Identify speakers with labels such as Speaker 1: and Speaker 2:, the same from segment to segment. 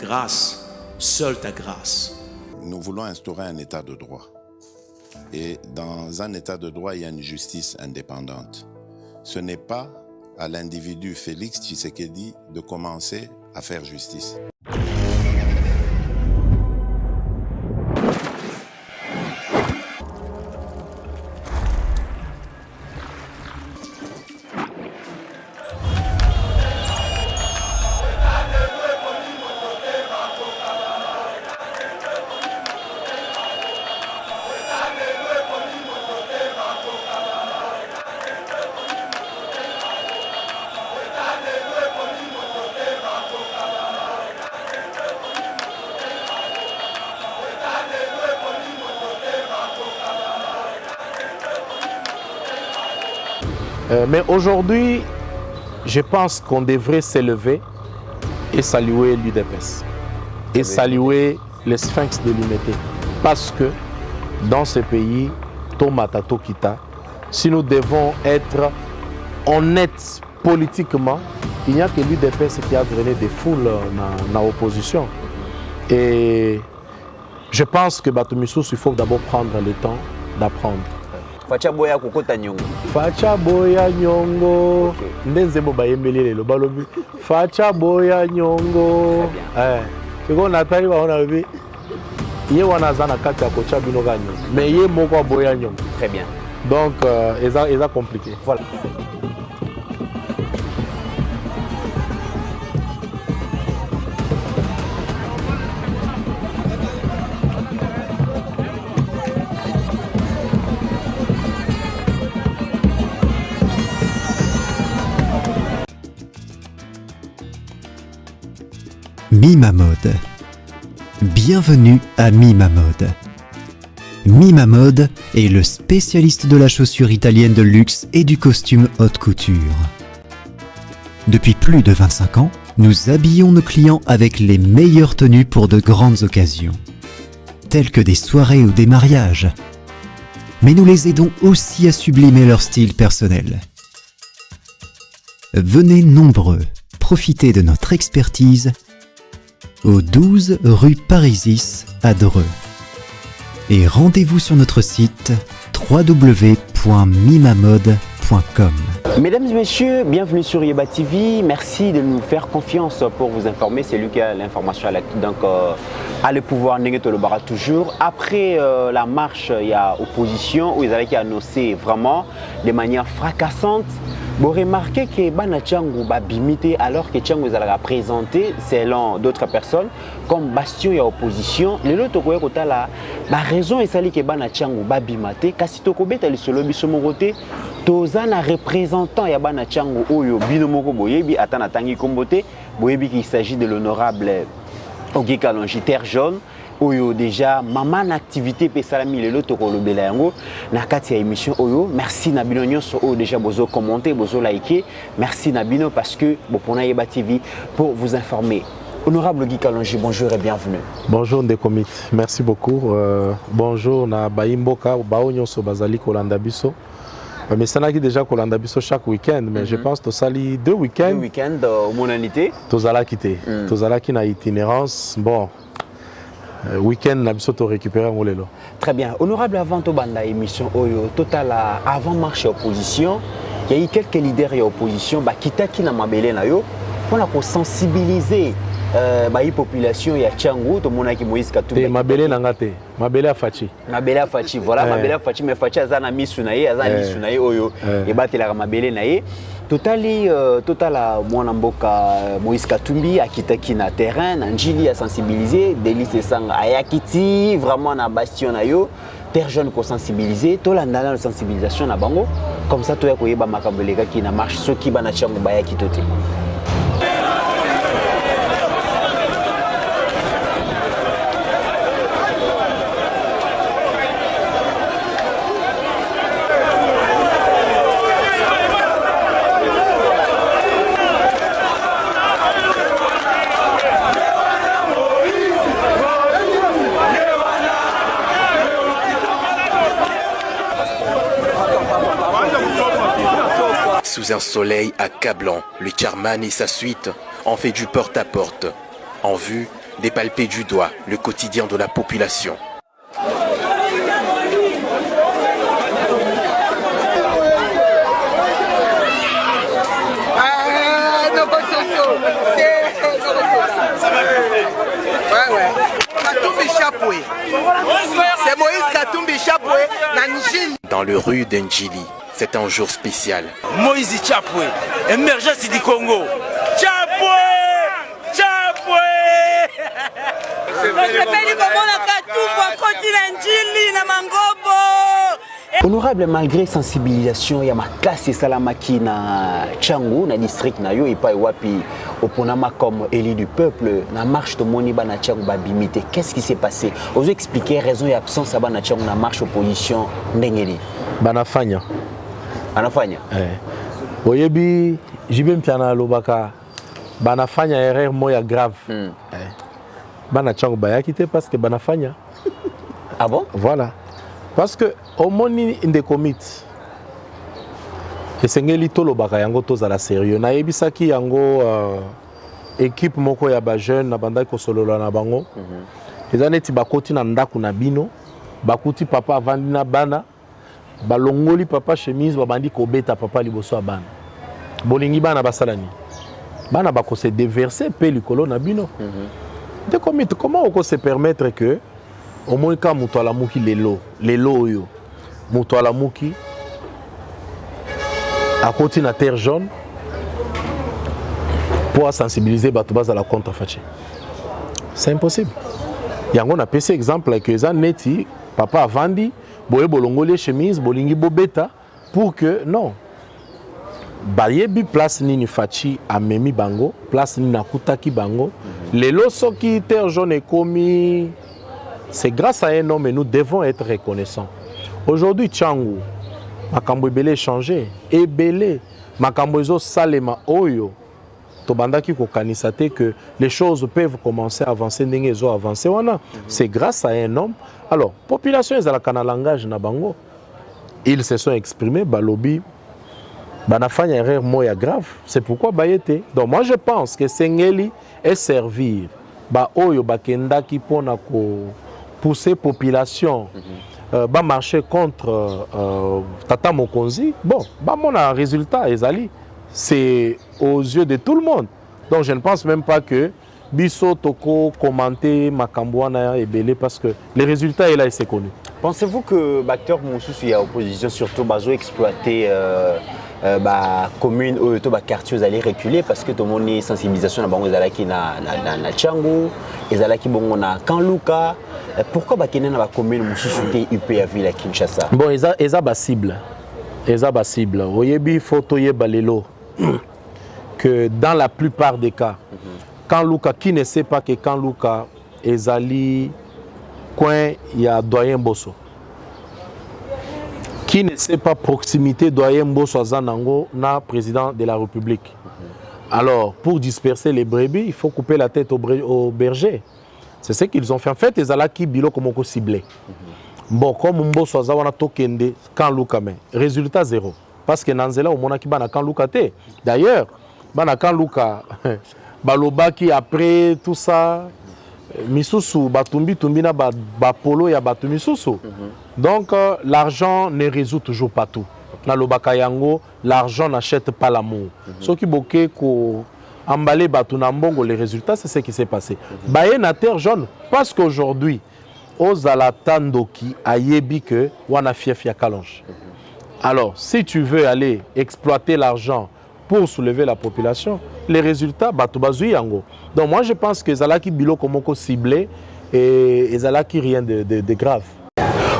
Speaker 1: grâce, seule ta grâce.
Speaker 2: Nous voulons instaurer un état de droit. Et dans un état de droit, il y a une justice indépendante. Ce n'est pas à l'individu Félix Tshisekedi de commencer à faire justice.
Speaker 3: Mais aujourd'hui, je pense qu'on devrait s'élever et saluer l'UDPS et saluer les sphinx de l'unité. Parce que dans ce pays, Tomata Tokita, si nous devons être honnêtes politiquement, il n'y a que l'UDPS qui a drainé des foules dans l'opposition. Et je pense que Batumissous, il faut d'abord prendre le temps d'apprendre.
Speaker 4: Facha boya kokota nyongo.
Speaker 3: Facha boya nyongo. Ndenze bo bayembeli lelo balobi. Facha boya nyongo. C'est qu'on attend on a vu. Yé wana zana kati ya kocha bino ganyo. Mais yé moko boya nyongo.
Speaker 4: Très bien.
Speaker 3: Donc eza compliqué.
Speaker 4: Voilà.
Speaker 5: Mima Mode. Bienvenue à Mima Mode. Mima Mode est le spécialiste de la chaussure italienne de luxe et du costume haute couture. Depuis plus de 25 ans, nous habillons nos clients avec les meilleures tenues pour de grandes occasions, telles que des soirées ou des mariages. Mais nous les aidons aussi à sublimer leur style personnel. Venez nombreux, profitez de notre expertise au 12 rue Parisis à Dreux. Et rendez-vous sur notre site www.mimamode.com.
Speaker 4: Mesdames et messieurs, bienvenue sur Yeba TV. Merci de nous faire confiance pour vous informer. C'est lui qui a l'information à l'actu. Donc, à le pouvoir, Nengeto le bara toujours. Après la marche, il y a opposition où ils avaient annoncé vraiment de manière fracassante. Vous remarquez que Bana Tchangou va bimiter alors que Tchangou a présenté, selon d'autres personnes, comme bastion et opposition. Le lot de la raison est celle que Bana Tchangou va bimiter. Kasi Tokobet est le solo bisomoroté. Tozana représentant ya Bana Tchangou Oyo Binomoko Boyebi Atana Tangi Kombote. Boyebi qu'il s'agit de l'honorable Ogi Kalonji Terre Jaune. Oyo déjà maman activité pe salami le loto ko lobela yango na kati ya émission Oyo. Merci Nabino nyonso Oyo déjà bozo commenter bozo liker. Merci Nabino parce que Bopona Yeba TV pour vous informer. Honorable Guy Kalonji, bonjour et bienvenue.
Speaker 3: Bonjour Ndekomit, merci beaucoup. Bonjour na Baimboka bao nyonso bazali kolanda biso. Mais ça n'a déjà kolanda biso chaque week-end, mais je pense que sali deux week-ends.
Speaker 4: Deux week-ends au monanité.
Speaker 3: Tozala quitté. Tozala qui na itinérance. Bon. Week-end, na biso to récupérer mon lelo.
Speaker 4: Très bien. Honorable, avant to banda émission Oyo, total avant marche opposition, il y a eu quelques leaders et opposition bah kita ki na mabele na yo pour la sensibiliser bah population ya Tchangou to mona ki Moïse Katumbi.
Speaker 3: Mabele na ngate. Mabele Fachi.
Speaker 4: Mabele Fachi, voilà Mabele Fachi mais Fachi azana misunaye, azana misunaye Oyo et batela mabele na ye. Totali mwana mboka Moïse Katumbi akitaki na terrain na njili a sensibiliser Delice Sanga ayakiti vraiment na bastion na yo terre jeune ko sensibiliser to landa na sensibilisation na bango comme ça to ya koyeba makambo leka ki na marche soki bana chango bayaki tote.
Speaker 6: Sous un soleil accablant, le Charman et sa suite ont fait du porte-à-porte, en vue
Speaker 1: dépalper du doigt le quotidien de la population.
Speaker 6: C'est Moïse Katumbi Chapoué,
Speaker 1: Dans le rue d'Njili, c'est un jour spécial.
Speaker 7: Moïse Chapoué, émergence du Congo. Chapoué! Chapoué!
Speaker 4: Honorable, malgré sensibilisation, il y a ma classe et salamaki na Tchangu, na district na yo et pas wapi oponama comme élu du peuple na marche de Moniba na Tchangu babimité. Qu'est-ce qui s'est passé? Vous expliquer raison et absence à na Tchangu na marche opposition ndengeli.
Speaker 3: Banafanya.
Speaker 4: Banafanya.
Speaker 3: Oyebi jibem piana lobaka. Banafanya erreur moya grave. Bana Tchangu bayaki te parce que banafanya.
Speaker 4: Ah bon?
Speaker 3: Voilà. Parce que au moni in the commit esengeli tolobaka yango tozala sérieux na yebisaki yango équipe moko ya ba jeune na bandaki kosolola na bango eza neti bakoti na ndako na bino bakuti papa avandi na bana balongoli papa chemise babandi kobeta papa liboso ya bana bolingi bana basalani bana bakose déverser pe likolo na bino de commit comment on peut se permettre que au moins quand muto ala muki lelo oyo muto ala muki à côté na terre jaune pour sensibiliser bato base à la contrefaçon. C'est impossible. Yango na PC exemple que ça neti papa avandi boye bolongole chemise bolingi bobeta pour que non bayebi place nini fachi amemi bango place nini nakutaki bango lelo soki terre jaune ekomi. C'est grâce à un homme et nous devons être reconnaissants. Aujourd'hui, Tchangu, makambo ebele changé, ebele, makambo ezo salema oyo, tobandaki ko kanisate que les choses peuvent commencer à avancer, ndenge ezo avancer wana. C'est grâce à un homme. Alors, population ezalaka na langage na bango. Ils se sont exprimés, balobi, banafanya erreur moya grave. C'est pourquoi bayete. Donc moi je pense que Sengeli est servir ba oyo bakendaki pona ko pousser population ba marcher contre Tata Mokonzi. Bon, ba mon résultat ezali c'est aux yeux de tout le monde. Donc je ne pense même pas que biso toko commenter makambwana ebele parce que le résultat est là et c'est connu.
Speaker 4: Pensez-vous que l'acteur Moussousou a opposition surtout bazo exploiter commune ou quartier, vous allez reculer parce que tout le monde est sensibilisation na bango ezalaki na Tchangu, ezalaki bongo na Kanluka. Pourquoi bakene na ba commune Moussousou te UP à ville à Kinshasa?
Speaker 3: Bon, eza ba cible. Eza ba cible. Oyebi photo yeba lelo que dans la plupart des cas Kanluka, qui ne sait pas que Kanluka ezali coin il y a doyen Bosso. Qui ne sait pas proximité doyen Bosso Zanango na président de la République. Alors, pour disperser les brebis, il faut couper la tête au berger. C'est ce qu'ils ont fait. En fait, ils ont qui bilo comme on ciblé. Bon, comme Mbosso Zawana tokende Kanluka mais résultat zéro. Parce que Nanzela au monaki bana Kanluka te. D'ailleurs, bana Kanluka balobaki après tout ça misusu batumbi tumbina ba polo ya batu misusu. Donc l'argent ne résout toujours pas tout. Na lobaka yango, l'argent n'achète pas l'amour. Ce qui boké ko emballer batu na mbongo, les résultats c'est ce qui s'est passé. Baye na terre jaune parce qu'aujourd'hui ozala tandoki ayebi que wana fief ya kalonge. Alors, si tu veux aller exploiter l'argent pour soulever la population, les résultats, batubazui yango. Donc moi je pense que Zalaki Bilo Komoko ciblé et Zalaki rien de grave.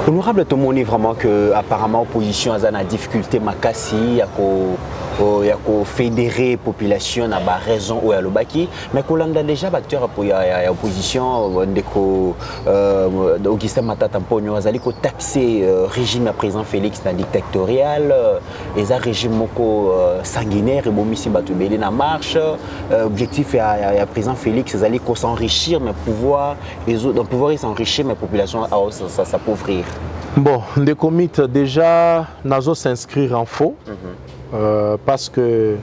Speaker 4: Honorable Tomoni, vraiment que apparemment opposition a une difficulté makasi ya ko fédérer population na ba raison ou ya lobaki mais kolanda déjà acteur pour ya opposition ndeko Augustin Matata Mponyo azali ko taxer régime à président Félix na dictatorial et ça régime moko sanguinaire et bomisi batu belé na marche objectif ya président Félix azali ko s'enrichir mais pouvoir s'enrichir mais population ça s'appauvrir.
Speaker 3: Bon, des comités déjà nazo s'inscrire en faux parce que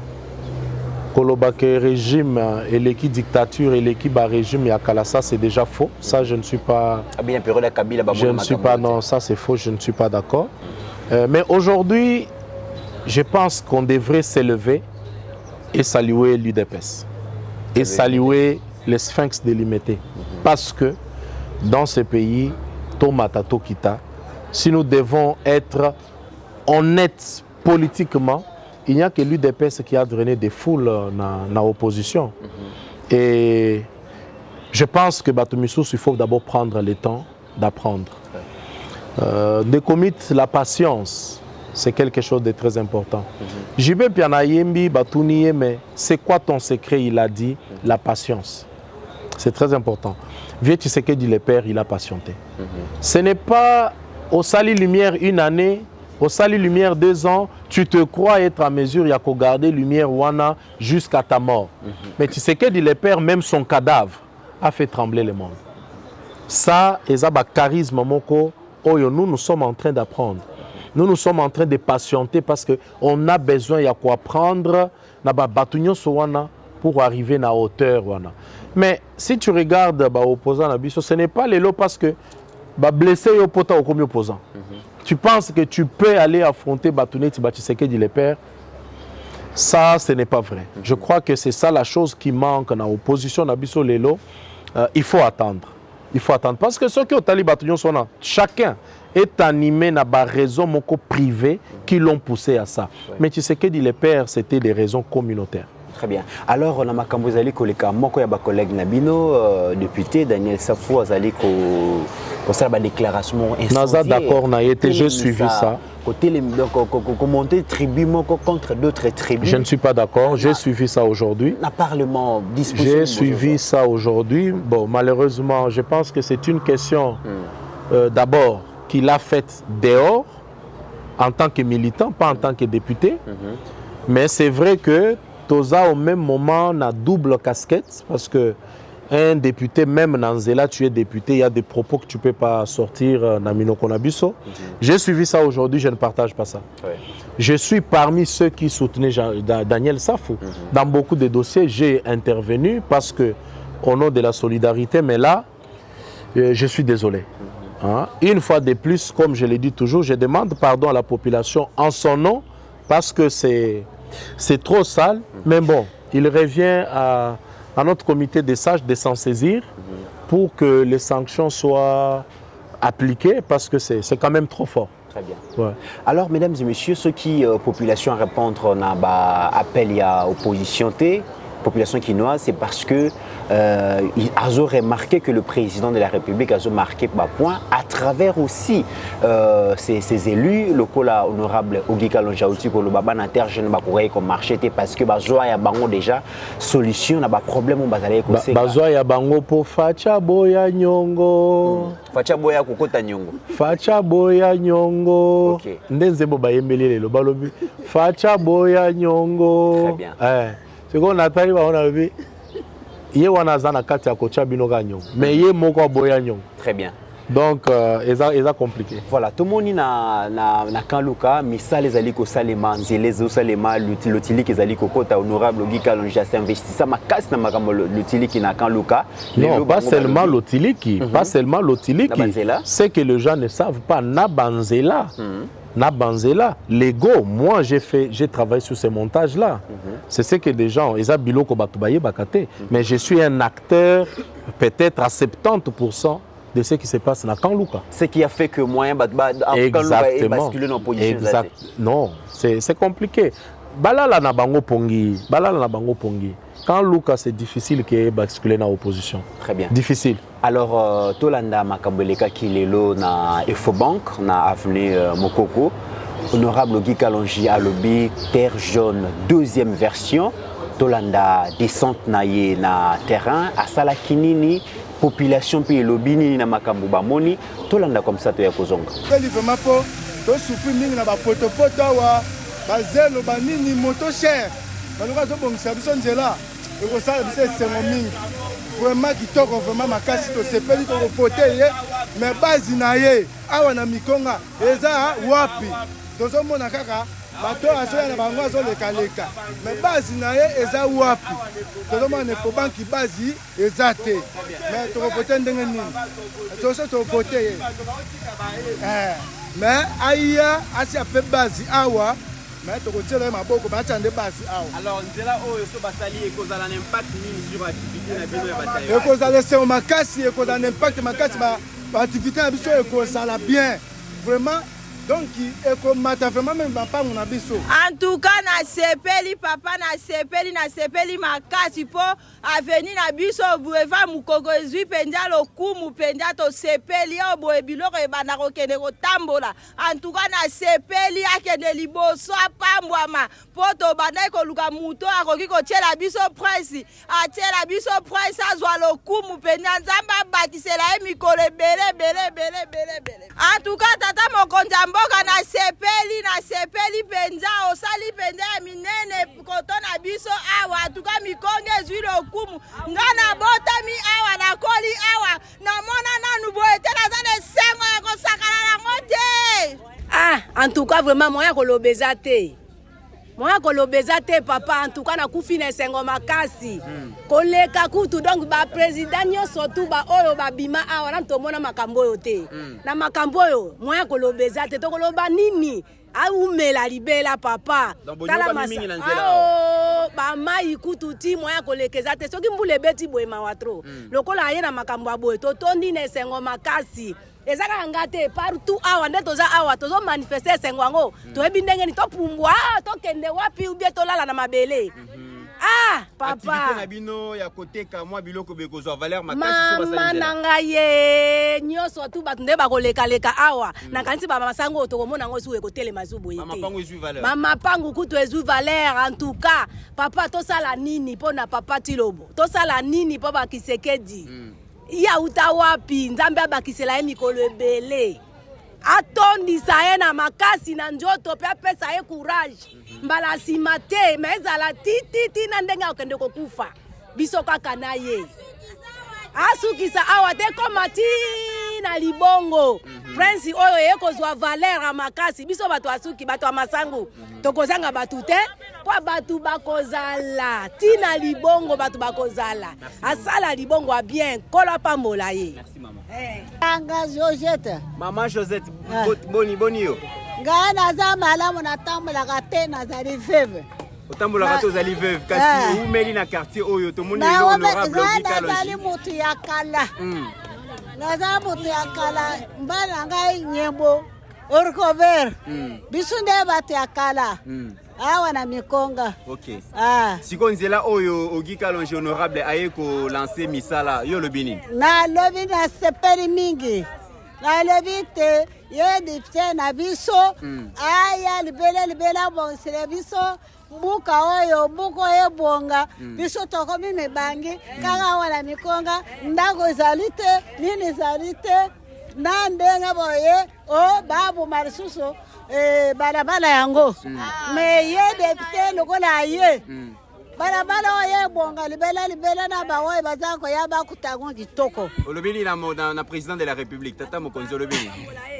Speaker 3: Kolobake régime et l'équipe dictature et l'équipe régime Yakala, ça c'est déjà faux. Ça je ne suis pas. Je ne suis pas, non, ça c'est faux, je ne suis pas d'accord. Mais aujourd'hui, je pense qu'on devrait s'élever et saluer l'UDPS. Et saluer les sphinx délimités. Parce que dans ce pays, Tomata Tokita, si nous devons être honnêtes politiquement, il n'y a que l'UDPS qui a drainé des foules dans l'opposition. Et je pense que Batumissous, il faut d'abord prendre le temps d'apprendre. De commettre la patience, c'est quelque chose de très important. JB Pianayembi, Batounie, mais c'est quoi ton secret? Il a dit la patience. C'est très important. Vieux Tshisekedi le père, il a patienté. Ce n'est pas au Sali Lumière une année, au Sali Lumière 2 ans, tu te crois être à mesure, il y a qu'à garder Lumière Wana jusqu'à ta mort. Mais Tshisekedi le père, même son cadavre, a fait trembler le monde. Ça, c'est un charisme, moko. Nous sommes en train d'apprendre. Nous sommes en train de patienter parce qu'on a besoin de quoi apprendre pour arriver à la hauteur. Mais si tu regardes l'opposant, ce n'est pas les lots parce que blessé au comme opposant. Tu penses que tu peux aller affronter Batouné Tshisekedi le père? Ça, ce n'est pas vrai. Je crois que c'est ça la chose qui manque dans l'opposition. Il faut attendre. Il faut attendre. Parce que ceux qui ont Batouné sont là, chacun est animé dans des raisons privées qui l'ont poussé à ça. Mais Tshisekedi le père, c'était des raisons communautaires.
Speaker 4: Très bien. Alors, on a Makambozali Koleka, Moko Yaba collègue Nabino, député Daniel Safou, Azali pour ça, la déclaration
Speaker 3: incendiaire. D'accord, j'ai suivi ça.
Speaker 4: Monter tribu contre d'autres tribus.
Speaker 3: Je ne suis pas d'accord, j'ai suivi ça aujourd'hui.
Speaker 4: Le Parlement dispose.
Speaker 3: J'ai suivi ça aujourd'hui. Bon, malheureusement, je pense que c'est une question d'abord qu'il a faite dehors, en tant que militant, pas en tant que député. Mais c'est vrai que Toza, au même moment, a double casquette parce que un député, même dans Zela, tu es député, il y a des propos que tu ne peux pas sortir dans Minokonabiso. J'ai suivi ça aujourd'hui, je ne partage pas ça. Je suis parmi ceux qui soutenaient Daniel Safou. Dans beaucoup de dossiers, j'ai intervenu parce que, au nom de la solidarité, mais là, je suis désolé. Une fois de plus, comme je l'ai dit toujours, je demande pardon à la population en son nom parce que c'est trop sale, mais bon, il revient à notre comité des sages de s'en saisir pour que les sanctions soient appliquées parce que c'est quand même trop fort.
Speaker 4: Très bien. Ouais. Alors, mesdames et messieurs, ceux qui population répondre à appel à opposition population quinoise, c'est parce que ils ont remarqué que le président de la République a marqué par point à travers aussi ses élus locaux là honorable Ogi Kalonji Aouti ko le baba na terre jeune ba kouré comme marché parce que bazoa ya bango déjà solution na ba problème on bazali ko c'est
Speaker 3: bazoa ya bango po facha boya nyongo
Speaker 4: facha boya kokota nyongo
Speaker 3: facha boya nyongo ndenzembo bayembeli lelo balobi facha boya nyongo.
Speaker 4: Très bien.
Speaker 3: C'est qu'on a parlé, on a vu. Il y a un kati à Kocha Binoganyo, mais il y a Moko Boyanyo.
Speaker 4: Très bien.
Speaker 3: Donc, c'est compliqué.
Speaker 4: Voilà, tout le monde na Kanluka, Missa les aliko salema, Nzelezo salema, l'utili qui zaliko kota honorable Ogi Kalonji s'investit ça ma casse na makamo l'utili qui na Kanluka.
Speaker 3: Non, pas seulement l'utili qui, pas seulement l'utili qui. C'est que les gens ne savent pas Nabanzela. Nabanzela, l'ego, moi j'ai travaillé sur ces montages-là. C'est ce que des gens, ils ont biloko batubaye bakate. Mais je suis un acteur peut-être à 70% de ce qui se passe dans Kanluka.
Speaker 4: Ce qui a fait que moyen Kanluka est basculé dans la position.
Speaker 3: Exact. Non, c'est compliqué. Balala na bango pongi, balala na bango pongi. Kanluka c'est difficile que basculer dans l'opposition.
Speaker 4: Très bien.
Speaker 3: Difficile.
Speaker 4: Alors, Tolanda Makambeleka qui est là na Efobank, na avenue Mokoko, honorable Ogi Kalonji Alobi, Terre jaune, deuxième version. Tolanda descente naie na terrain, à Salakinini, population puis lobini na Makambu Bamoni, Tolanda comme ça to ya kozonga.
Speaker 6: Vraiment po, to souffrir mingi na ba poto wa, ba zelo ba nini moto cher. Ba luka to bongisa biso nzela, e ko sala biso sengo mingi. Vraiment kitoko vraiment makasi to sepeli ko voter ye, mais base na ye awa na Mikonga eza wapi. Tozomona kaka bato azoya na bango azolekaleka me base na ye eza wapi tozomona Ecobank base eza te me tokovote ndenge nini toso tovote ye me aya asi ape base awa mais tokotiela maboko batia nde base awa.
Speaker 4: Alors nzela oyo so basali ekozala na impact nini sur activité na bino ya bataille?
Speaker 6: Ekozala seo makasi, ekozala na impact makasi ba activité na biso ekozala bien vraiment. Donc ekomata vraiment même bapango na biso.
Speaker 8: En tout cas na sepeli papa na sepeli makasi po avenir na biso boulevard Mukoko ezwi penza lokumu penza to sepeli o boye biloko ebanda kokende kotambola. En tout cas na sepeli akende liboso apambwama poto banda koluka muto akoki kotiela biso prince atiela biso prince azwa lokumu penza nzamba batisela ye mikolo bele. En tout cas tata mokonzi mboka na sepeli penza osali penza ya minene koto na biso awa tuka mikonge ezwi lokumu ngana botami awa na koli awa na mona nanu boete na zane sengo ya kosakana na ngote.
Speaker 9: En tout cas vraiment moya kolobeza te. Moya kolobeza te papa en tout cas na kufi na sengo makasi. Koleka kutu donc ba président nyonso tu ba oyo ba bima awa na tomona makambo oyo te. Na makambo oyo moya kolobeza te to koloba nini? Aumela libela papa. Tala masa. Ba mai kutu ti moya kolekeza te soki mbule beti boye mawatro. Lokola ye na makambo aboye to tondi na sengo makasi. Ezaka ngate partout awa nde toza awa tozo manifester sengwango toyebi ndenge ni topumbwa tokende wapi ubie tolala na mabele. Papa
Speaker 4: activité na bino ya koteka mwa biloko bekozwa valeur makasi so basali nzela.
Speaker 9: Mama ye nyoso tu batu nde bakoleka leka awa na kanisi ba masango tokomona ngo suwe kotele mazubo yete.
Speaker 4: Mama pangu ezwi valeur.
Speaker 9: Mama pangu kutu ezwi valeur en tout cas papa tosala nini pona papa Tilobo tosala nini po ba Kisekedi. Ya uta wapi nzambe abakisela ye mikolo ebele atondisa ye na makasi na njoto pe apesa ye courage mbala nsima te me ezala tititi na ndenge akende kokufa biso kaka na ye asukisa awa te koma ti na libongo prince oyo ye kozwa valeur ya makasi biso bato asuki bato ya masangu tokozanga batu te po batu bakozala ti na libongo batu bakozala asala libongo a bien kola pambola ye.
Speaker 4: Merci maman.
Speaker 10: Anga Josette.
Speaker 4: Maman Josette boni yo.
Speaker 10: Nga naza malamu natambulaka te nazali veuve.
Speaker 4: Otambola to zali veuve kasi umeli na quartier oyo to moni honorable Ogika Longi.
Speaker 10: Nazali mutu ya kala. Naza mutu ya kala mbana ngai nyembo orkover. Bisu nde batu ya kala. Awa na mikonga.
Speaker 4: OK. Siko nzela oyo Ogika Longi honorable aye ko lancer misala yo lobini.
Speaker 10: Na lobi na sepeli mingi. Na lobi te ye dipte na biso aya libela bonsele biso mbuka oyo mbuko ebonga biso tokomi mebangi kaka wana mikonga ndako ezali te nini ezali te na ndenge boye o babu marisuso balabala yango me ye depite lokola ye balabala oyo ebonga libela na baoyo baza koyaba kutango kitoko.
Speaker 4: Olobeli na président de la République tata mokonzi olobeli.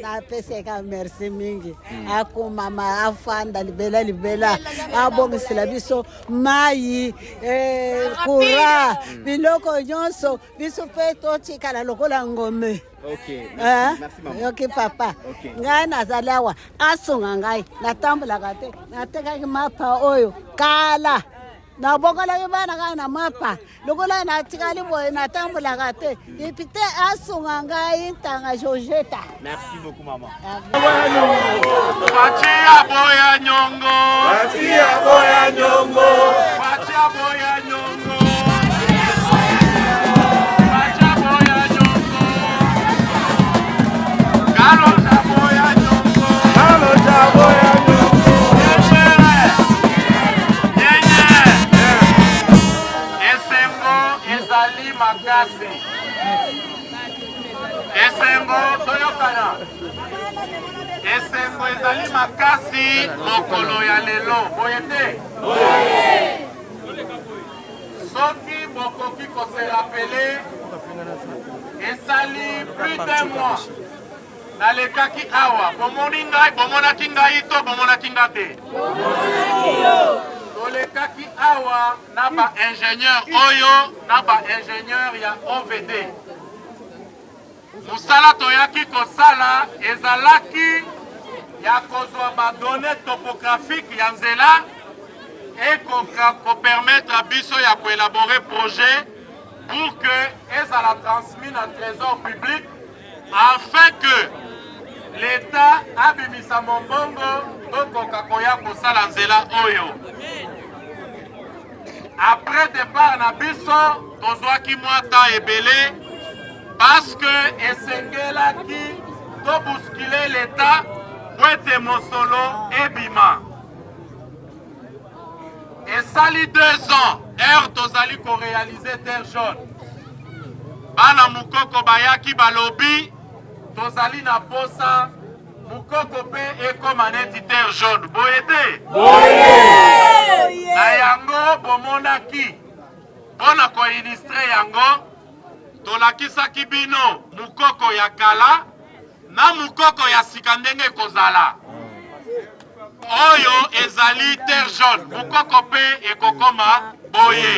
Speaker 10: Na peseka merci mingi akumama afanda libela abongisela biso mai kura biloko nyonso biso pe totikala lokola ngome.
Speaker 4: OK. Merci maman.
Speaker 10: OK papa. Ngai nazali awa asunga ngai natambulaka te natekaki mapa oyo kala na bokola bana kana na mapa lokola na tikali boye na tambula kate ipite asunga ngai ntanga Jojeta.
Speaker 4: Merci beaucoup maman.
Speaker 11: Patia boya nyongo. Patia boya nyongo. Patia boya nyongo. Patia boya nyongo. Galo boya nyongo. Galo boya nyongo. Makasi esengo toyokana esengo ezali makasi mokolo ya lelo boye te soki bokoki kose rapele esali plus d'un mois nalekaki awa bomoni ngai bomonaki ngai to bomonaki nga te tolekaki awa na baingénieur oyo na baingénieur ya OVD mosala toyaki kosala ezalaki ya kozwa badone topographique ya nzela ekopermettre biso ya koélabore projet pour que ezala transmis na trésor public afin que l'État abimisa mombongo tokoka koya kosala nzela oyo. Après départ na biso tozwaki mwa temps ebele parce que esengelaki to bousculer l'État po ete mosolo ebima. Esali 2 ans heure tozali koréaliser terre jaune. Bana mukoko bayaki balobi tozali na posa mukoko pe ekoma neti terre jaune. Boyete na yango bomonaki mpona koilustre yango tolakisaki bino mukoko ya kala na mukoko ya sika ndenge kozala oyo ezali terre jaune mukoko pe ekokoma boye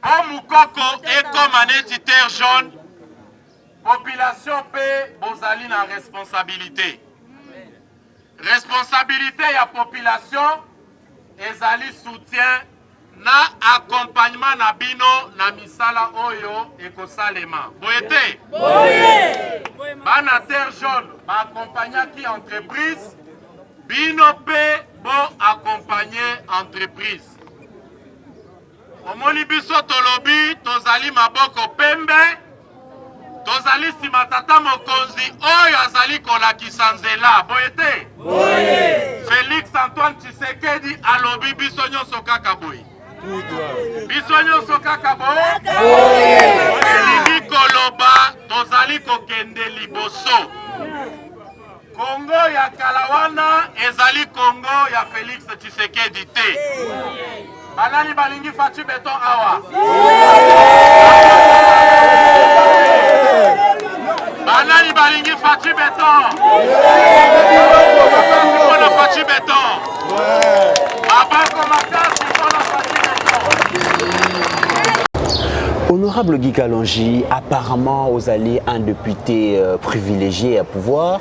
Speaker 11: o mukoko ekoma neti terre jaune population pe bozali na responsabilité ya population ezali soutien na accompagnement na bino na misala oyo ekosalema boyete bana terre jaune baaccompagnaki entreprise bino pe bo accompagner entreprise omoni biso tolobi tozali maboko pembe tozali nsima tata mokonzi oyo azali kolakisa nzela boyete Félix Antoine Tshisekedi alobi biso nyonso kaka boye biso nyonso kaka boye elingi koloba tozali kokende liboso Congo ya kala wana ezali Congo ya Félix Tshisekedi te banani balingi faci beton awa banani balingi faci beton mpona faci beton babako makasi mpona faci beton.
Speaker 4: Honorable Guy Kalonji, apparemment vous allez un député privilégié à pouvoir,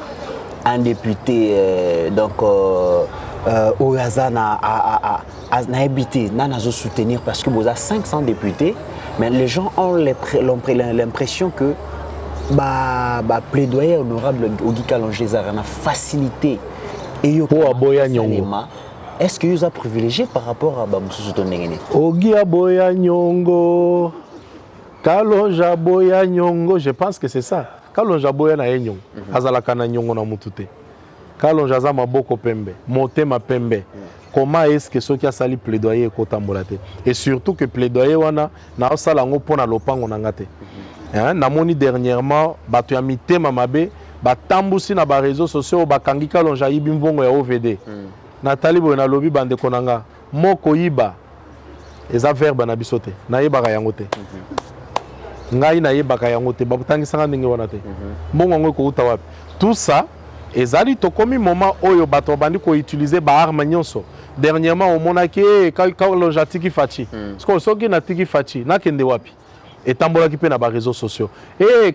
Speaker 4: un député au Yazana à habiter, n'a soutenir parce que vous avez 500 députés, mais les gens ont l'impression que plaidoyer honorable Guy Kalonji a facilité et est-ce que vous avez privilégié par rapport à Bamoussou Tonengene?
Speaker 3: Ogi Aboya Nyongo, Kalonji Aboya Nyongo, je pense que c'est ça. Kalonji Aboya na Nyongo, Azalaka na Nyongo na Mutute. Kalonji Azama Boko Pembe, Motema Pembe. Comment est-ce que ceux qui a sali plaidoyer kotambolate? Et surtout que plaidoyer wana na osalango pona lopango nangate. Namoni dernièrement bato ya mitema mabe batambusi na ba réseaux sociaux bakangi Kalonji ayibi mbongo ya OVD. Nathalie boye na lobi bande konanga moko yiba eza verbe na bisote na yebaka yango te ngai na yebaka yango te babutangisanga ndenge wana te mbongo ngo ko uta wapi tout ça ezali tokomi moment oyo bato bandi ko utiliser ba arme nyonso dernièrement au monaki Kalonji atiki faci parce que soki na tiki faci na kende wapi etambolaki pe na ba réseaux sociaux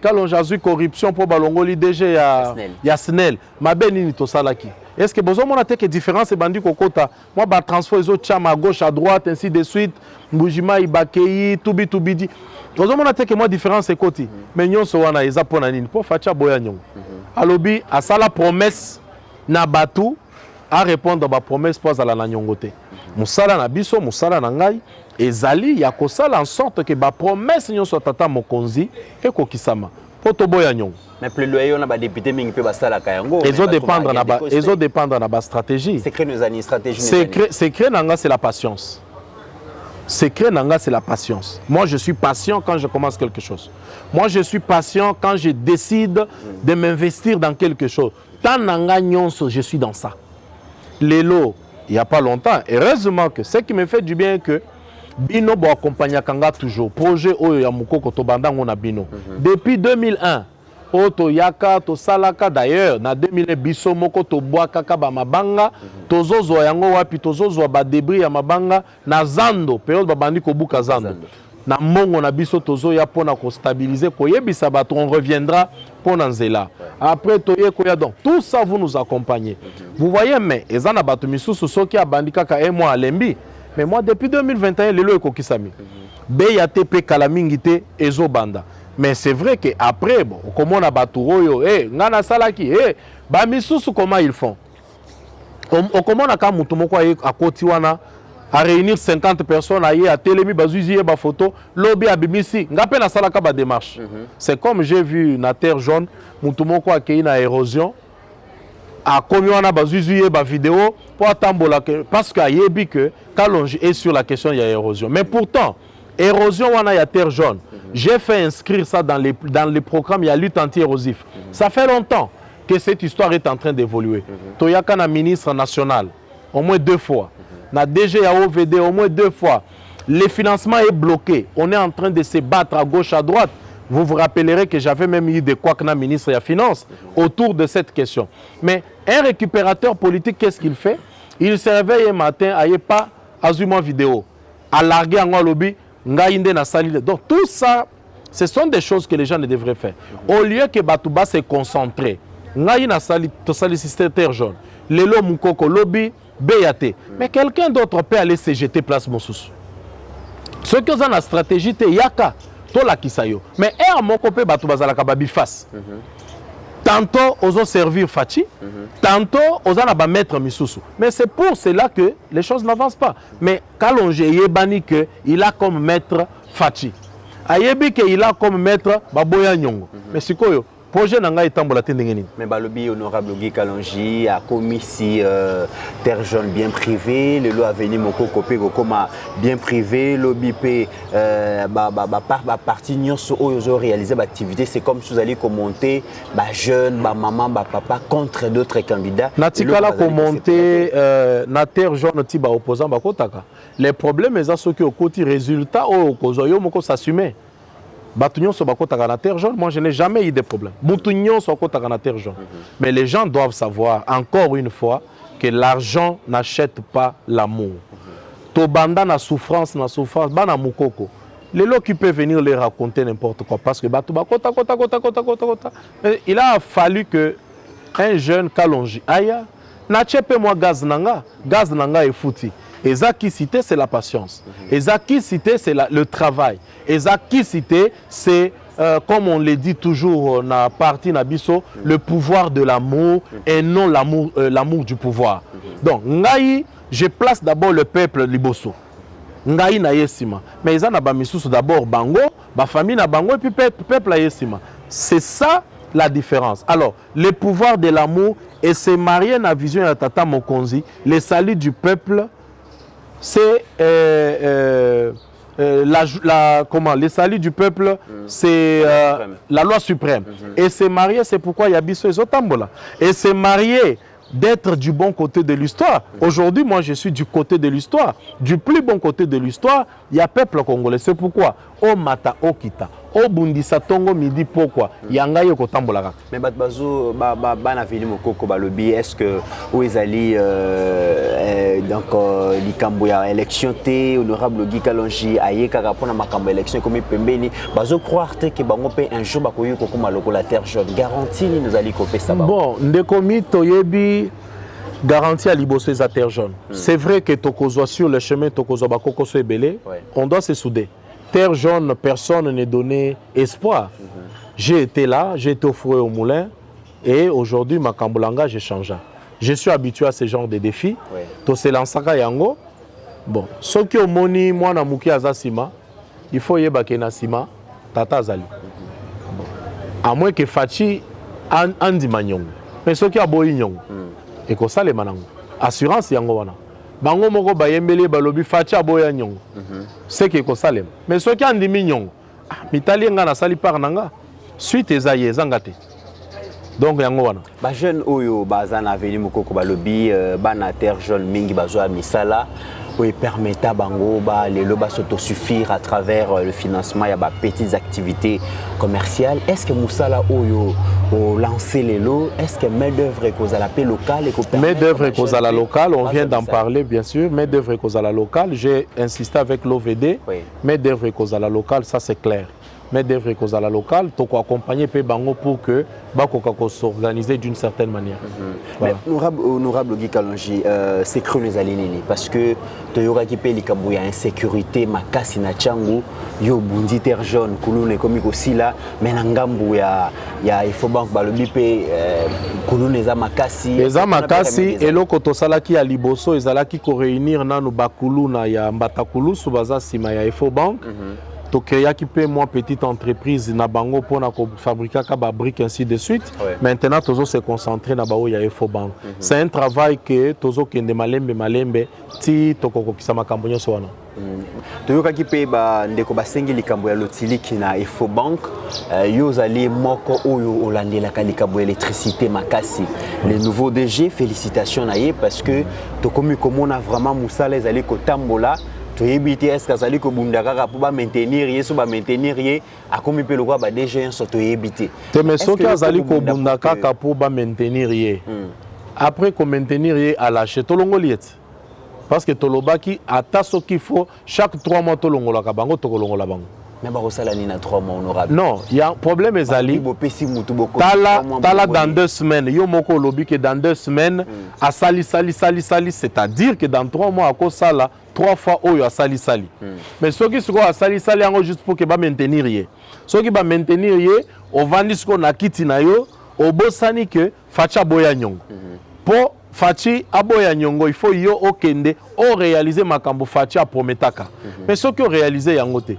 Speaker 3: Kalonji azui corruption po balongoli DG ya SNEL mabe nini tosalaki. Est-ce que vous avez une différence bandi kokota moi ba transfert les autres à gauche à droite ainsi de suite Mbujima Ibakei tubi tubidi vous avez une différence côté mais nyonso wana eza pona nini po facha boya nyongo alobi asala promesse na batu à répondre à ba promesse pour ala na nyongo te musala na biso musala na ngai ezali ya kosala en sorte que ba promesse nyonso tata mokonzi ekokisama po to boya nyongo.
Speaker 4: Mais plaidoyer on a des députés mais peut passer la kayango.
Speaker 3: Ils ont dépendre na ba stratégie.
Speaker 4: Secret nos années stratégie.
Speaker 3: Secret nanga c'est la patience. Secret nanga c'est la patience. Moi je suis patient quand je commence quelque chose. Moi je suis patient quand je décide de m'investir dans quelque chose. Tant nanga nyonso je suis dans ça. Lelo il y a pas longtemps heureusement que ce qui me fait du bien est que Bino bo accompagner kanga toujours projet oyo ya mukoko to bandango na Bino. Depuis 2001 Oto yaka to salaka d'ailleurs na 2000 biso moko to boa kaka ba mabanga tozozo yango wapi tozozo ba débris ya mabanga na zando période babandi ko buka zando na mongo na biso tozo ya pona ko stabiliser ko yebisa bato on reviendra pona nzela après toye ko ya donc tout ça vous nous accompagnez vous voyez mais ezana bato misusu soki abandi kaka un mois alembi mais moi depuis 2021 lelo ekokisami BATP kalamingite ezo banda. Mais c'est vrai qu'après, bon, comment on a battu, ngana salaki, ba misusu comment ils font? Comment on a quand mutumoko à Kotiwana à réunir 50 personnes à Télémi, bazuzi ba photo, lobby à Bimisi, ngape na salaka ba démarche. C'est comme j'ai vu na terre jaune, mutumoko a na érosion. À combien on a bazuzi ba vidéo pour attendre parce qu'il y a yebi que Kalonji est sur la question il y a érosion. Mais pourtant érosion, on a la terre jaune. J'ai fait inscrire ça dans les programmes, il y a lutte anti-érosif. Ça fait longtemps que cette histoire est en train d'évoluer. Toyaka na ministre national, au moins 2 fois. Na DG à OVD, au moins 2 fois. Le financement est bloqué. On est en train de se battre à gauche, à droite. Vous vous rappellerez que j'avais même eu des Kwakna ministre de la Finance autour de cette question. Mais un récupérateur politique, qu'est-ce qu'il fait? Il se réveille un matin, il n'y a pas Azuma vidéo. À larguer en lobby. Donc tout ça, ce sont des choses que les gens ne devraient faire. Au lieu que Batouba se concentre, terre jaune, Lelo Mukoko, lobby, BAT. Mais quelqu'un d'autre peut aller se jeter place Moussous. Ce que ont la stratégie, c'est Yaka, Tola Kisayo. Mais à mon côté, Batouba Zalaka Babi face. Tantôt, ils ont servi Fachi, tantôt, ils ont mettre Missoussou. Mais c'est pour cela que les choses n'avancent pas. Mais Kalonji Yebani il a comme maître Fachi. Ayebi il a comme maître Baboya Nyongo. Mais c'est quoi? Projet n'a pas été en
Speaker 4: mais balobi honorable Guy Kalonji a commis si terre jaune bien privée, le lot a venu mon copé comme bien privé, lobby p partie nyonso ils ont réalisé l'activité, c'est comme si vous allez commenter jeune, maman, papa contre d'autres candidats.
Speaker 3: Natikala commenter na terre jaune tiba opposant bakotaka. Les problèmes sont ceux qui au côté résultat au kozoyo moko s'assumer. Batunion sur la terre jaune, moi je n'ai jamais eu de problème. Batunion sur la terre jaune. Mais les gens doivent savoir, encore une fois, que l'argent n'achète pas l'amour. Tobanda na souffrance, bana mukoko. Les lots qui peuvent venir les raconter n'importe quoi. Parce que il a fallu que un jeune Kalonji aya, n'achète moi gaz nanga est foutu. Et ça qui cité, c'est la patience. Et ça qui cité, c'est le travail. Et ça qui cité, c'est, comme on le dit toujours dans la partie Nabiso, le pouvoir de l'amour et non l'amour du pouvoir. Donc, Ngaï, je place d'abord le peuple Liboso. Ngaï na yesima. Mais ils ont d'abord Bango, ma famille na Bango et puis peuple na yesima. C'est ça la différence. Alors, le pouvoir de l'amour et c'est marié dans la vision de Tata Mokonzi, le salut du peuple. C'est le salut du peuple, c'est la loi suprême. Et c'est marié, c'est pourquoi il y a Bisso et Zotambola. Et c'est marié d'être du bon côté de l'histoire. Aujourd'hui, moi, je suis du côté de l'histoire. Du plus bon côté de l'histoire, il y a peuple congolais. C'est pourquoi, au Mata, au Kita, au Bundisa, Tongo, Midi, pourquoi il y a un gars qui est
Speaker 4: mais Batbazo, Balobi, est-ce que où ils allaient donc l'Ikambouya élection T, honorable Guy Kalonji, Aye Karapona Makamba élection comme Pembeni, Bazo croire que Bangope un jour Bakoyo Kokoma Loko la terre jaune, garantie nous allons copier ça.
Speaker 3: Bon, Ndekomi Toyebi garantie à Liboso et à terre jaune. C'est vrai que Tokozo sur le chemin Tokozo Bakoko Sebele, on doit se souder. Terre jaune, personne n'est donné espoir. J'ai été là, j'ai été au fourré au moulin et aujourd'hui, ma Kambolanga, j'ai changé. Je suis habitué à ce genre de défis. To se lansaka yango. Bon, ce qui au moni, moi, na muki azasima, il faut y baké na sima, tata zali. À moins que Fachi andi manyong. Mais ce qui a boyi nyong, et que ça les manang. Assurance yango wana. Bango moko bayembele balobi Fachi aboya nyong. C'est que Salem. Mais ce qui a dit mignon, Mitali nga na sali par nanga, suite ezaye zangate. Donc yango wana.
Speaker 4: Ba jeune oyo bazana veli mukoko balobi bana terre jaune mingi bazwa misala. pour permettre à bango les lobas s'autosuffire à travers le financement il y a des petites activités commerciales. Est-ce que Moussala Oyo lancer les lots? Est-ce que main d'œuvre est cause à la paix locale et
Speaker 3: main d'œuvre est cause à la locale, on vient d'en parler bien sûr. Main d'œuvre est cause à la locale, j'ai insisté avec l'OVD.
Speaker 4: Oui.
Speaker 3: Main d'œuvre est cause à la locale, ça c'est clair. Mais d'œuvre cause à la locale, tu peux accompagner Bango pour que Bako s'organiser d'une certaine manière.
Speaker 4: Voilà. Honorable Guy Kalonji, c'est cru les alinés parce que tu as qui paye les insécurité, ma casse na changu, yo bundi terre jaune, kulune comme aussi là, mais nangambu ya il faut banque ba le bipé kulune za makasi.
Speaker 3: Les amakasi et l'oko salaki à liboso, ils allaki ko réunir nanu bakuluna ya mbatakulu subaza sima ya Ifo Bank. Tokeya qui paie moi petite entreprise na bango pour na fabriquer kaba brique ainsi de suite. Ouais. Maintenant tozo se concentrer na bao ya Ifo Bank. C'est un travail que tozo kende malembe ti tokoko kisama kambonyo swana.
Speaker 4: Toyoka qui paie ba ndeko basengi likambo ya lotiliki na Ifo Bank yo zali moko oyo olandela kalikambo électricité makasi. Les nouveaux DG félicitations na ye parce que to komi komona vraiment musala zali ko tambola. Tu éviter est-ce que ça dit que Bundakaka pour maintenir yé sur maintenir yé à comme il peut le voir bah déjà ça tu éviter.
Speaker 3: Tu mais ce que ça dit que Bundakaka pour maintenir yé. Après qu'on maintenir yé à lâcher tolongo liet. Parce que tolobaki ata ce qu'il faut chaque 3 mois tolongo la kabango tolongo la bango.
Speaker 4: Mais bah ça la ni na 3 mois honorable.
Speaker 3: Non, il y a un problème ezali. Tala dans 2 semaines, yo moko lobi que dans 2 semaines à sali, c'est-à-dire que dans 3 mois à cause ça là 3 fois oyo à sali. Mais ceux qui sont à sali juste pour que ba maintenir yé. Ceux qui ba maintenir yé, on vandi ce qu'on a quitté na yo, au bosani que facha boya nyongo. Pour fachi aboya nyongo, il faut yo okende o réaliser makambo fachi a prometaka. Mais ceux qui ont réalisé yangote.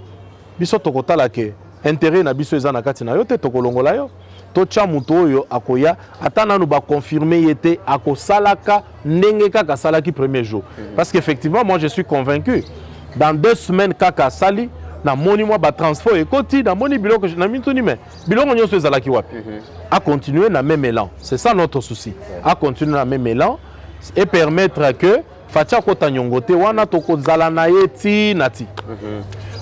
Speaker 3: Biso tokotala ke intérêt na biso eza na kati na yo te tokolongola yo to cha muto oyo akoya atana no ba confirmer yete akosalaka ndenge kaka salaki premier jour parce qu'effectivement moi je suis convaincu dans 2 semaines kaka sali na moni moi ba transport et koti na moni biloko na mituni mais biloko nyonso ezalaki wapi à continuer na même élan c'est ça notre souci à continuer na même élan et permettre que facha kota nyongote wana tokozala na yeti nati.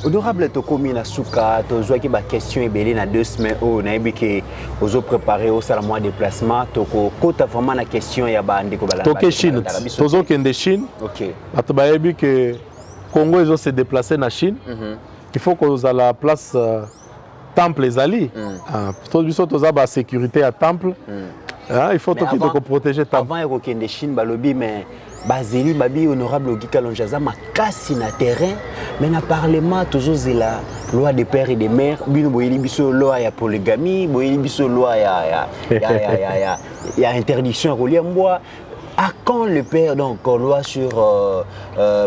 Speaker 4: Honorable Tokomi Nasuka, tu as une question et dans 2 semaines, on a dit que vous avez préparé au mois de déplacement. Tu as vraiment une question. Tu
Speaker 3: as Chine. Tu as Chine. Ok. Tu as dit que le Congo se déplacé dans Chine. Il faut que vous ayez la place Temple les Ali. Tu as la sécurité à Temple. Il faut que tu protéger Temple.
Speaker 4: Avant, il y a Chine, mais Bazeli Babi honorable Guy Kalonjaza ma casse na terrain mais na parlement toujours la loi des pères et des mères bino boyeli biso loi ya polygamie boyeli biso loi ya interdiction reliée moi à quand le père donc loi sur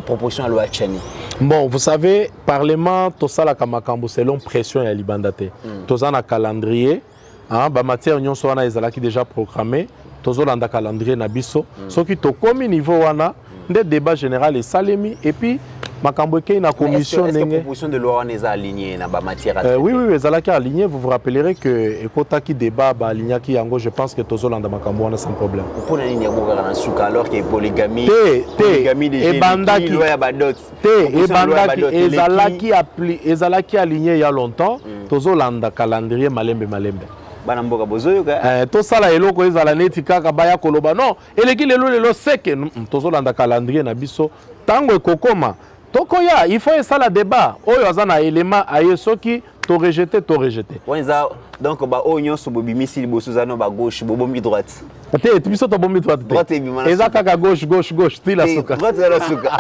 Speaker 4: proposition à loi Tchani.
Speaker 3: Bon vous savez parlement tout ça la kamakambo selon pression ya libandate tout ça na calendrier ba matière nyonso wana ezalaki déjà programmé tozolanda calendrier na biso soki to komi niveau wana nde débat général et salemi et puis makambo ke na commission
Speaker 4: est-ce que proposition de loi wana est alignée na ba matière
Speaker 3: oui ezalaki aligné vous vous rappellerez que ekotaki débat ba alignaki yango je pense que tozolanda makambo wana sans problème
Speaker 4: pour na ligne yango na suka alors que polygamie
Speaker 3: et bandaki
Speaker 4: loi ya badot
Speaker 3: et bandaki ezalaki aligné il y a longtemps tozolanda calendrier malembe
Speaker 4: banamboka bozoyoka
Speaker 3: to sala eloko ezala neti kaka baya koloba non eleki lelo seke tozolanda calendrier na biso tango ekokoma tokoya il faut esala débat oyo azana élément aye soki to rejeter
Speaker 4: weza donc ba oyo nyonso bobimisi liboso zano ba gauche bobombi droite
Speaker 3: te biso to bombi droite eza kaka gauche tila suka
Speaker 4: droite la suka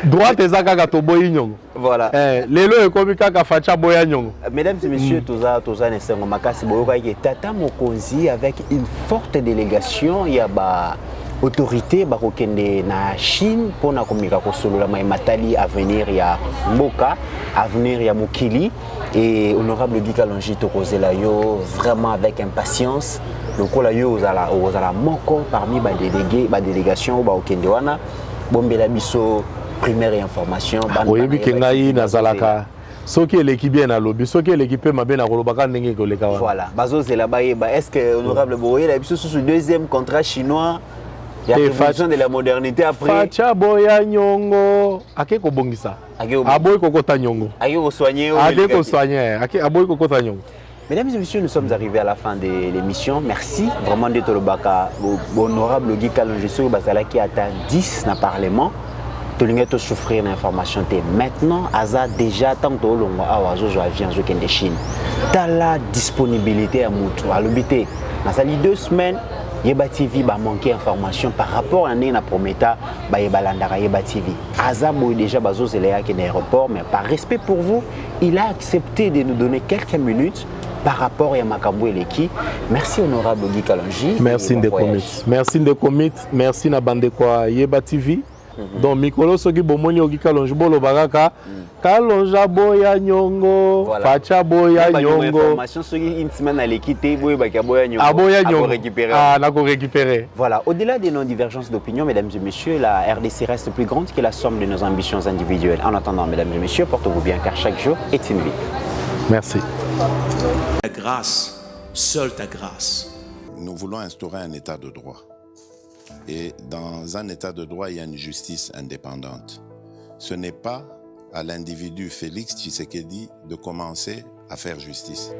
Speaker 3: droite eza kaka to boyi nyongo.
Speaker 4: Voilà.
Speaker 3: Lelo ekomi kaka facha boya nyongo.
Speaker 4: Mesdames et messieurs, toza nesengo makasi boyoka ke tata mokonzi avec une forte délégation ya ba autorité ba kokende na Chine pona komika kosolola mai matali avenir ya mboka, avenir ya mokili et honorable Guy Kalonji tokozela yo vraiment avec impatience. Lokola yo ozala moko parmi ba délégation ba okende wana bombela biso première information
Speaker 3: oyebi ke ngai nazalaka soki l'équipe bien na lobby soki l'équipe mabe na kolobaka ndenge koleka wana
Speaker 4: voilà bazozela bayeba est-ce que honorable boye la biso sous deuxième contrat chinois Il y a l'évolution de la modernité après.
Speaker 3: Facha boya nyongo. Ake ko bongisa. Aboy ko kota nyongo.
Speaker 4: Ake ko soigner.
Speaker 3: Ake ko soigner. Ake aboy ko kota nyongo.
Speaker 4: Mesdames et messieurs, nous sommes arrivés à la fin de l'émission. Merci vraiment d'être le baka. Honorable Guy Kalonji Souri Basala qui atteint 10 dans le Parlement. Tu as souffrir d'informations. Maintenant, Aza déjà tant que l'on a avion de Chine. Tu as la disponibilité à Moutou. À l'obité, dans les 2 semaines, Yeba TV va manquer d'informations par rapport à Nena Prometa, Yeba Landara Yeba TV. Aza Boy déjà Bazo Zéléa qui est l'aéroport, mais par respect pour vous, il a accepté de nous donner quelques minutes par rapport à Makambo et Leki. Merci honorable Guy Kalonji.
Speaker 3: Merci de commit. Merci de commit. Merci na bande kwa Yeba TV. Donc Mikolo soki bomoni Guy Kalonji bolo baraka Kalonja boya nyongo facha boya nyongo.
Speaker 4: Information soki une semaine à Leki te boya boya nyongo.
Speaker 3: Aboya nyongo. Ah na ko récupérer.
Speaker 4: Voilà, au-delà de nos divergences d'opinion, mesdames et messieurs, la RDC reste plus grande que la somme de nos ambitions individuelles. En attendant, mesdames et messieurs, portez-vous bien car chaque jour est une vie.
Speaker 3: Merci.
Speaker 7: Ta grâce, seule ta grâce.
Speaker 2: Nous voulons instaurer un état de droit. Et dans un état de droit, il y a une justice indépendante. Ce n'est pas à l'individu Félix Tshisekedi de commencer à faire justice.